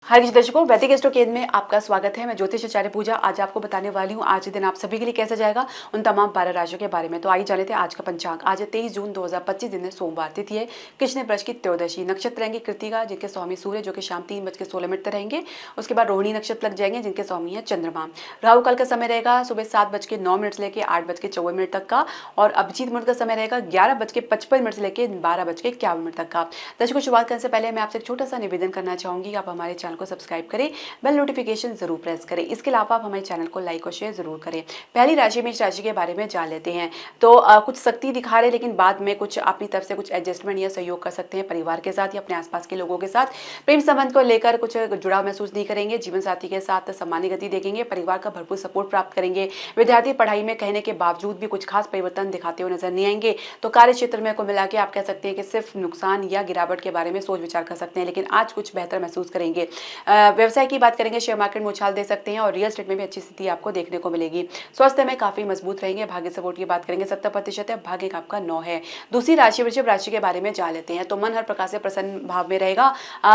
हर दर्शकों, वैदिक एस्ट्रो केंद्र में आपका स्वागत है। मैं ज्योतिष आचार्य पूजा आज आपको बताने वाली हूँ आज दिन आप सभी के लिए कैसा जाएगा उन तमाम 12 राशियों के बारे में। तो आइए जाने थे आज का पंचांग। आज 23 जून 2025 दिन है, सोमवार, तिथि है कृष्ण पक्ष की त्रयोदशी। नक्षत्र रहेंगे कृतिका जिनके स्वामी सूर्य जो कि शाम 3:16 तक रहेंगे। उसके बाद रोहिणी नक्षत्र लग जाएंगे जिनके स्वामी है चंद्रमा। राहु काल का समय रहेगा सुबह 7:09 से लेकर 8:54 तक का, और अभिजीत मुहूर्त का समय रहेगा 11:55 से लेकर 12:51 तक का। दर्शकों, शुरुआत करने से पहले मैं आपसे एक छोटा सा निवेदन करना चाहूंगी, आप हमारे चैनल को सब्सक्राइब करें, बेल नोटिफिकेशन जरूर प्रेस करें। इसके अलावा आप हमारे चैनल को लाइक और शेयर जरूर करें। पहली राशि मेष राशि के बारे में जान लेते हैं। तो कुछ सख्ती दिखा रहे, लेकिन बाद में कुछ अपनी तरफ से कुछ एडजस्टमेंट या सहयोग कर सकते हैं परिवार के साथ या अपने आसपास के लोगों के साथ। प्रेम संबंध को लेकर कुछ जुड़ाव महसूस नहीं करेंगे। जीवन साथी के साथ सामान्य गति देखेंगे। परिवार का भरपूर सपोर्ट प्राप्त करेंगे। विद्यार्थी पढ़ाई में कहने के बावजूद भी कुछ खास परिवर्तन दिखाते हुए नजर नहीं आएंगे। तो कार्य क्षेत्र में को मिला के आप कह सकते हैं कि सिर्फ नुकसान या गिरावट के बारे में सोच विचार कर सकते हैं, लेकिन आज कुछ बेहतर महसूस करेंगे। व्यवसाय की बात करेंगे, शेयर मार्केट में उछाल दे सकते हैं और रियल एस्टेट में भी अच्छी स्थिति आपको देखने को मिलेगी। स्वास्थ्य में काफी मजबूत रहेंगे। भाग्य सपोर्ट की बात करेंगे 70% है। भाग्य का आपका 9 है। दूसरी राशि वृषभ राशि के बारे में जान लेते हैं। तो मन हर प्रकार से प्रसन्न भाव में रहेगा।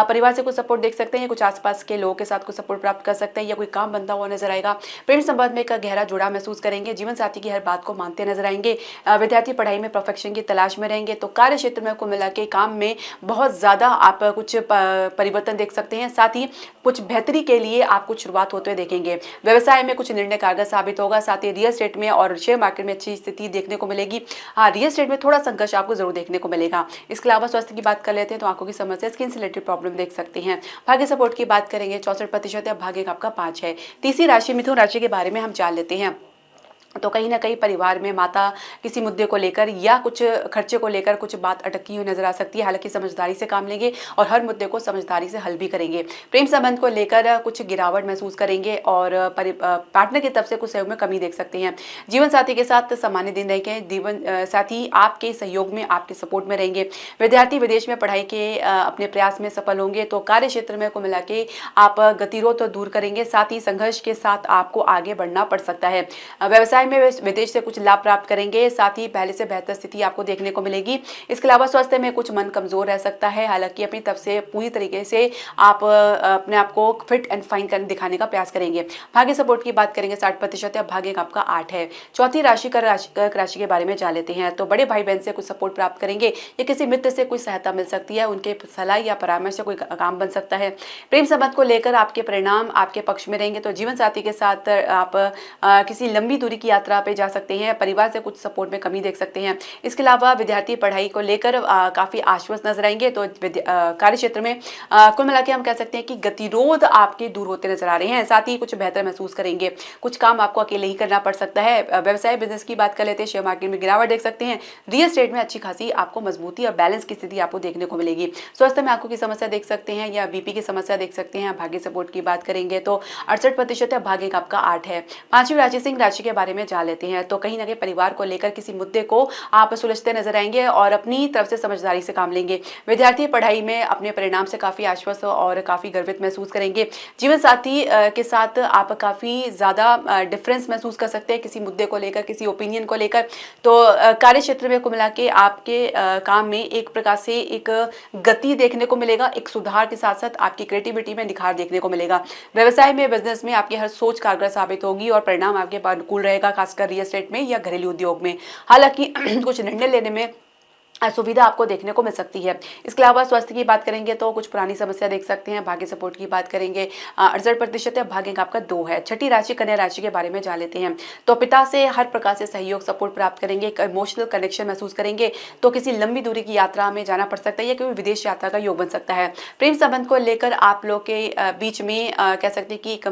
परिवार से कुछ सपोर्ट देख सकते हैं, कुछ आसपास के लोगों के साथ कुछ सपोर्ट प्राप्त कर सकते हैं या कोई काम बनता हुआ नजर आएगा। प्रेम संबंध में एक गहरा जुड़ाव महसूस करेंगे। जीवन साथी की हर बात को मानते नजर आएंगे। विद्यार्थी पढ़ाई में परफेक्शन की तलाश में रहेंगे। तो कार्य क्षेत्र में को मिला के काम में बहुत ज्यादा आप कुछ परिवर्तन देख सकते हैं। साथ ही कुछ बेहतरी के लिए आप कुछ शुरुआत होते हुए देखेंगे। व्यवसाय में कुछ निर्णय कारगर साबित होगा। साथ ही रियल एस्टेट में और शेयर मार्केट में अच्छी स्थिति देखने को मिलेगी। हाँ, रियल एस्टेट में थोड़ा संघर्ष आपको जरूर देखने को मिलेगा। इसके अलावा स्वास्थ्य की बात कर लेते हैं तो आंखों की समस्या, स्किन से रिलेटेड प्रॉब्लम देख सकते हैं। भाग्य सपोर्ट की बात करेंगे 64% है। भाग्य का आपका 5 है। तीसरी राशि मिथुन राशि के बारे में हम जान लेते हैं। तो कहीं ना कहीं परिवार में माता किसी मुद्दे को लेकर या कुछ खर्चे को लेकर कुछ बात अटकी हुई नजर आ सकती है। हालांकि समझदारी से काम लेंगे और हर मुद्दे को समझदारी से हल भी करेंगे। प्रेम संबंध को लेकर कुछ गिरावट महसूस करेंगे और पार्टनर की तरफ से कुछ सहयोग में कमी देख सकते हैं। जीवन साथी के साथ सामान्य दिन रहेंगे। जीवन साथी आपके सहयोग में, आपके सपोर्ट में रहेंगे। विद्यार्थी विदेश में पढ़ाई के अपने प्रयास में सफल होंगे। तो कार्य क्षेत्र में को मिला के आप गतिरोध तो दूर करेंगे। साथ ही संघर्ष के साथ आपको आगे बढ़ना पड़ सकता है। व्यवसाय में विदेश से कुछ लाभ प्राप्त करेंगे। साथ ही पहले से बेहतर स्थिति आपको देखने को मिलेगी। इसके अलावा स्वास्थ्य में कुछ मन कमजोर रह सकता है। हालांकि अपनी तरफ से पूरी तरीके से आप अपने आप को फिट एंड फाइन कर दिखाने का प्रयास करेंगे। भाग्य सपोर्ट की बात करेंगे 60% है। भाग्य का आपका 8 है। चौथी राशि कर्क राशि के बारे में जान लेते हैं। तो बड़े भाई बहन से कुछ सपोर्ट प्राप्त करेंगे या किसी मित्र से कोई सहायता मिल सकती है। उनके सलाह या परामर्श से कोई काम बन सकता है। प्रेम संबंध को लेकर आपके परिणाम आपके पक्ष में रहेंगे। तो जीवन साथी के साथ आप किसी लंबी दूरी की यात्रा पे जा सकते हैं। परिवार से कुछ सपोर्ट में कमी देख सकते हैं। इसके अलावा विद्यार्थी पढ़ाई को लेकर काफी आश्वस्त नजर आएंगे। तो कार्य क्षेत्र में कुल मिला के हम कह सकते हैं कि गतिरोध आपके दूर होते नजर आ रहे हैं। साथ ही कुछ बेहतर महसूस करेंगे। कुछ काम आपको अकेले ही करना पड़ सकता है। व्यवसाय बिजनेस की बात कर लेते हैं। शेयर मार्केट में गिरावट देख सकते हैं। रियल एस्टेट में अच्छी खासी आपको मजबूती और बैलेंस की स्थिति आपको देखने को मिलेगी। स्वास्थ्य में आंखों की समस्या देख सकते हैं या बीपी की समस्या देख सकते हैं। भाग्य सपोर्ट की बात करेंगे तो 68% है। भाग्य का आपका 8 है। पांचवी राशि सिंह राशि के बारे में जान लेते हैं। तो कहीं ना कहीं परिवार को लेकर किसी मुद्दे को आप सुलझते नजर आएंगे और अपनी तरफ से समझदारी से काम लेंगे। विद्यार्थी पढ़ाई में अपने परिणाम से काफी आश्वस्त और काफी गर्वित महसूस करेंगे। जीवन साथी के साथ आप काफी ज्यादा डिफरेंस महसूस कर सकते हैं किसी मुद्दे को लेकर, किसी ओपिनियन को लेकर। तो कार्य क्षेत्र में को मिला के आपके काम में एक प्रकार से एक गति देखने को मिलेगा। एक सुधार के साथ साथ आपकी क्रिएटिविटी में निखार देखने को मिलेगा। व्यवसाय में, बिजनेस में आपकी हर सोच कारगर साबित होगी और परिणाम आपके अनुकूल रहेगा, खासकर रियल एस्टेट में या घरेलू उद्योग में। हालांकि कुछ निर्णय लेने में सुविधा आपको देखने को मिल सकती है। इसके अलावा स्वास्थ्य की बात करेंगे तो कुछ पुरानी समस्या देख सकते हैं। भाग्य सपोर्ट की बात करेंगे 68% है। भाग्य का आपका 2 है। छठी राशि कन्या राशि के बारे में जान लेते हैं। तो पिता से हर प्रकार से सहयोग सपोर्ट प्राप्त करेंगे। एक इमोशनल कनेक्शन महसूस करेंगे। तो किसी लंबी दूरी की यात्रा में जाना पड़ सकता है या कोई विदेश यात्रा का योग बन सकता है। प्रेम संबंध को लेकर आप लोग के बीच में कह सकते हैं कि एक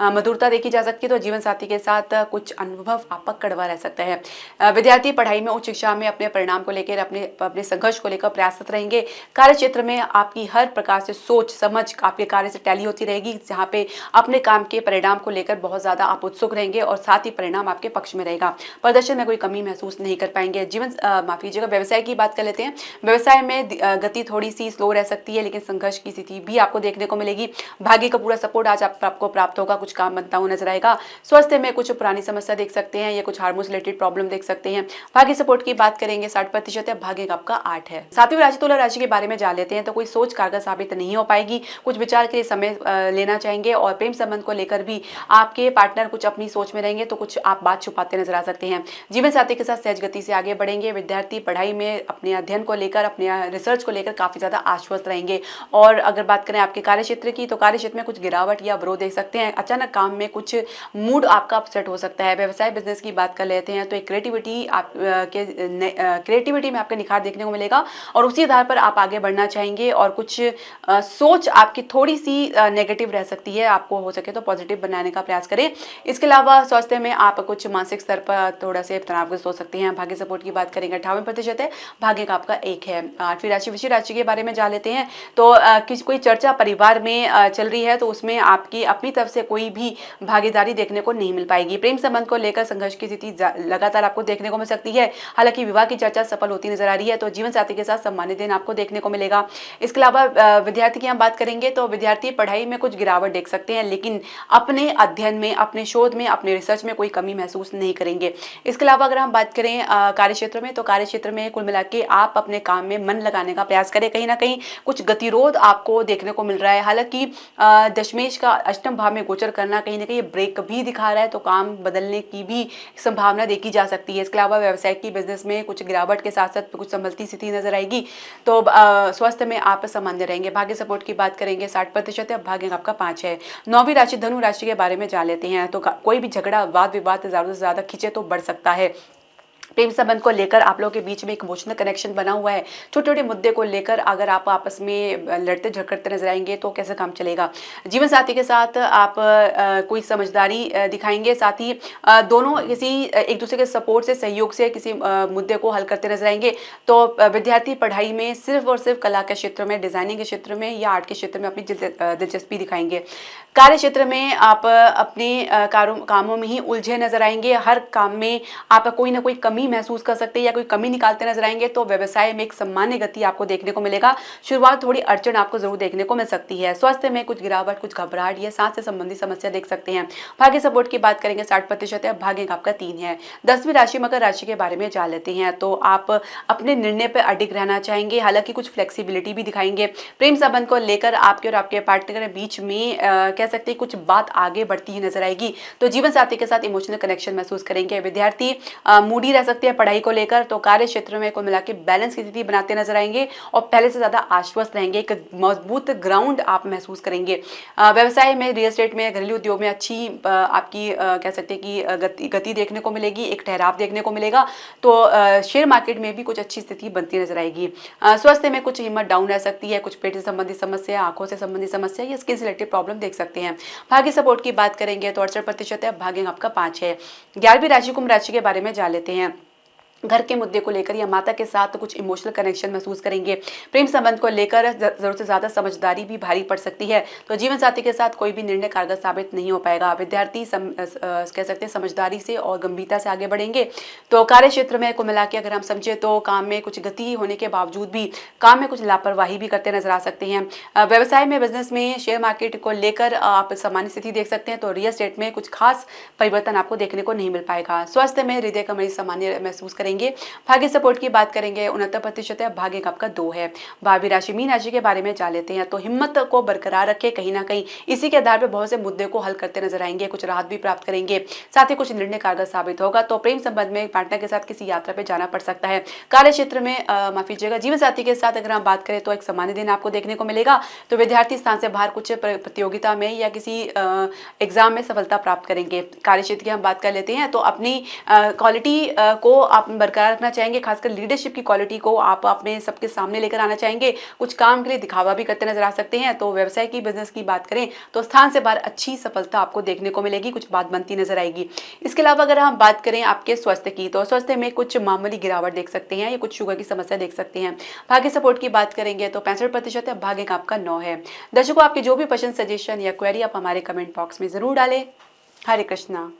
मधुरता देखी जा सकती है। तो जीवन साथी के साथ कुछ अनुभव आपका कड़वा रह सकता है। विद्यार्थी पढ़ाई में, उच्च शिक्षा में अपने परिणाम को लेकर अपने संघर्ष को लेकर प्रयासरत रहेंगे। कार्य क्षेत्र में आपकी हर प्रकार से सोच समझ आपके कार्य से टैली होती रहेगी, जहां पे अपने काम के परिणाम को लेकर बहुत ज्यादा आप उत्सुक रहेंगे और साथ ही परिणाम आपके पक्ष में रहेगा। प्रदर्शन में कोई कमी महसूस नहीं कर पाएंगे। व्यवसाय की बात कर लेते हैं। व्यवसाय में गति थोड़ी सी स्लो रह सकती है, लेकिन संघर्ष की स्थिति भी आपको देखने को मिलेगी। भाग्य का पूरा सपोर्ट आज आपको प्राप्त होगा। कुछ काम बनता हुआ नजर आएगा। स्वास्थ्य में कुछ पुरानी समस्या देख सकते हैं या कुछ हार्मोन रिलेटेड प्रॉब्लम देख सकते हैं। भाग्य सपोर्ट की बात करेंगे 60% प्रतिशत है, भाग्य का आपका 8 है। सातवीं राशि तुला राशि के बारे में जान लेते हैं। तो कोई सोच कारगर साबित नहीं हो पाएगी, कुछ विचार के लिए समय लेना चाहेंगे और प्रेम संबंध को लेकर भी आपके पार्टनर कुछ अपनी सोच में रहेंगे, तो कुछ आप बात छुपाते नजर आ सकते हैं। जीवन साथी के साथ सहज गति से आगे बढ़ेंगे। विद्यार्थी पढ़ाई में अपने अध्ययन को लेकर, अपने रिसर्च को लेकर काफी ज्यादा आश्वस्त रहेंगे। और अगर बात करें आपके कार्य क्षेत्र की, तो कार्य क्षेत्र में कुछ गिरावट या अवरोध देख सकते हैं। अचानक काम में कुछ मूड आपका अपसेट हो सकता है। व्यवसाय बिजनेस की बात कर लेते हैं तो एक क्रिएटिविटी में आपके निखार देखने को मिलेगा और उसी आधार पर आप आगे बढ़ना चाहेंगे और कुछ सोच आपकी थोड़ी सी नेगेटिव रह सकती है। आपको हो सके तो पॉजिटिव बनाने का प्रयास करें। इसके अलावा स्वास्थ्य में आप कुछ मानसिक स्तर पर थोड़ा से तनावग्रस्त हो सकते हैं। भाग्य सपोर्ट की बात करेंगे 58% है, भाग्य का आपका 1 है। आठवीं राशि वृश्चिक राशि के बारे में जान लेते हैं। तो कोई चर्चा परिवार में चल रही है तो उसमें आपकी अपनी तरफ से कोई भी भागीदारी देखने को नहीं मिल पाएगी। प्रेम संबंध को लेकर संघर्ष की स्थिति लगातार आपको देखने को मिल सकती है। हालांकि विवाह की चर्चा सफल होती नजर आ रही है, तो जीवन साथी के साथ सम्मानित दिन आपको देखने को मिलेगा। इसके अलावा विद्यार्थी की हम बात करेंगे तो विद्यार्थी पढ़ाई में कुछ गिरावट देख सकते हैं, लेकिन अपने अध्ययन में, अपने शोध में, अपने रिसर्च में कोई कमी महसूस नहीं करेंगे। इसके अलावा अगर हम बात करें कार्य क्षेत्र में, तो कार्य क्षेत्र में कुल मिला के आप अपने काम में मन लगाने का प्रयास करें। कहीं ना कहीं कुछ गतिरोध आपको देखने को मिल रहा है। हालांकि दशमेश का अष्टम भाव में गोचर करना कहीं ना कहीं ब्रेक भी दिखा रहा है, तो काम बदलने की भी संभावना देखी जा सकती है। इसके अलावा व्यवसाय की बिजनेस में कुछ गिरावट के साथ साथ कुछ संभलती स्थिति नजर आएगी। तो स्वास्थ्य में आप सामान्य रहेंगे। भाग्य सपोर्ट की बात करेंगे 60% है, भाग्य आपका 5 है। नौवीं राशि धनु राशि के बारे में जान लेते हैं। तो कोई भी झगड़ा, वाद विवाद ज्यादा से ज्यादा खींचे तो बढ़ सकता है। प्रेम संबंध को लेकर आप लोगों के बीच में एक इमोशनल कनेक्शन बना हुआ है। छोटे छोटे मुद्दे को लेकर अगर आप आपस में लड़ते झगड़ते नजर आएंगे तो कैसे काम चलेगा। जीवन साथी के साथ आप कोई समझदारी दिखाएंगे, साथ ही दोनों किसी एक दूसरे के सपोर्ट से, सहयोग से किसी मुद्दे को हल करते नजर आएंगे। तो विद्यार्थी पढ़ाई में सिर्फ और सिर्फ कला के क्षेत्र में, डिजाइनिंग के क्षेत्र में या आर्ट के क्षेत्र में अपनी दिलचस्पी दिखाएंगे। कार्य क्षेत्र में आप अपने कामों में ही उलझे नजर आएंगे। हर काम में आप कोई ना कोई कमी महसूस कर सकते हैं या कोई कमी निकालते नजर आएंगे। तो व्यवसाय में एक सामान्य गति आपको देखने को मिलेगा। शुरुआत थोड़ी अड़चन आपको जरूर देखने को मिल सकती है। स्वास्थ्य में कुछ गिरावट, कुछ घबराहट या सांस से संबंधित समस्या देख सकते हैं। भाग्य सपोर्ट की बात करेंगे 60% है, भाग्य आपका 3 है। 10वीं राशि मकर राशि के बारे में जान लेते हैं। तो आप अपने निर्णय पर अडिग रहना चाहेंगे, हालांकि कुछ फ्लेक्सिबिलिटी भी दिखाएंगे। प्रेम संबंध को लेकर आपके और आपके पार्टनर के बीच में कह सकते हैं कुछ बात आगे बढ़ती ही नजर आएगी। तो जीवन साथी के साथ इमोशनल कनेक्शन महसूस करेंगे। विद्यार्थी मूडी रह सकते हैं पढ़ाई को लेकर। तो कार्य क्षेत्र में कुल मिला के बैलेंस की स्थिति बनाते नजर आएंगे और पहले से ज्यादा आश्वस्त रहेंगे। एक मजबूत ग्राउंड आप महसूस करेंगे। व्यवसाय में, रियल एस्टेट में, घरेलू उद्योग में अच्छी आपकी कह सकते हैं कि गति देखने को मिलेगी, एक ठहराव देखने को मिलेगा। तो शेयर मार्केट में भी कुछ अच्छी स्थिति बनती नजर आएगी। स्वास्थ्य में कुछ हिम्मत डाउन रह सकती है, कुछ पेट से संबंधित समस्या, आंखों से संबंधित समस्या या स्किन से रिलेटेड प्रॉब्लम देख सकते हैं। भाग्य सपोर्ट की बात करेंगे तो 68% है, भाग्य आपका 5 है। 11वीं राशि कुंभ राशि के बारे में जान लेते हैं। घर के मुद्दे को लेकर या माता के साथ कुछ इमोशनल कनेक्शन महसूस करेंगे। प्रेम संबंध को लेकर जरूरत से ज्यादा समझदारी भी भारी पड़ सकती है। तो जीवन साथी के साथ कोई भी निर्णय कारगर साबित नहीं हो पाएगा। विद्यार्थी कह सकते हैं समझदारी से और गंभीरता से आगे बढ़ेंगे। तो कार्य क्षेत्र में कुल मिला के अगर हम समझे तो काम में कुछ गति होने के बावजूद भी काम में कुछ लापरवाही भी करते नजर आ सकते हैं। व्यवसाय में, बिजनेस में, शेयर मार्केट को लेकर आप सामान्य स्थिति देख सकते हैं। तो रियल एस्टेट में कुछ खास परिवर्तन आपको देखने को नहीं मिल पाएगा। स्वास्थ्य में हृदय का मरीज सामान्य महसूस करेंगे। भाग्य सपोर्ट की बात करेंगे 69% है, भाग्य आपका 2 है। 12वीं राशि मीन राशि के बारे में जान लेते हैं। तो हिम्मत को बरकरार रखें, कहीं ना कहीं इसी के आधार पर बहुत से मुद्दे को हल करते नजर आएंगे, कुछ राहत भी प्राप्त करेंगे, साथ ही कुछ निर्णय कारगर साबित होगा। तो प्रेम संबंध में पार्टनर के साथ किसी यात्रा पे जाना पड़ सकता है। कार्य क्षेत्र में माफी चाहिएगा, जीवन साथी के साथ अगर हम बात करें तो एक सामान्य दिन आपको देखने को मिलेगा। तो विद्यार्थी स्थान से बाहर कुछ प्रतियोगिता में या किसी एग्जाम में सफलता प्राप्त करेंगे। कार्य क्षेत्र की हम बात कर लेते हैं तो अपनी क्वालिटी को आप बरकरार रखना चाहेंगे, खासकर लीडरशिप की क्वालिटी को आप अपने सबके सामने लेकर आना चाहेंगे। कुछ काम के लिए दिखावा भी करते नजर आ सकते हैं। तो व्यवसाय की, बिजनेस की बात करें तो स्थान से बाहर अच्छी सफलता आपको देखने को मिलेगी, कुछ बात बनती नजर आएगी। इसके अलावा अगर हम बात करें आपके स्वास्थ्य की, तो स्वास्थ्य में कुछ मामूली गिरावट देख सकते हैं या कुछ शुगर की समस्या देख सकते हैं। भाग्य सपोर्ट की बात करेंगे तो 65% है, भाग्य आपका 9 है। दर्शकों, आपके जो भी पसंद, सजेशन या क्वेरी आप हमारे कमेंट बॉक्स में जरूर डालें। हरे कृष्णा।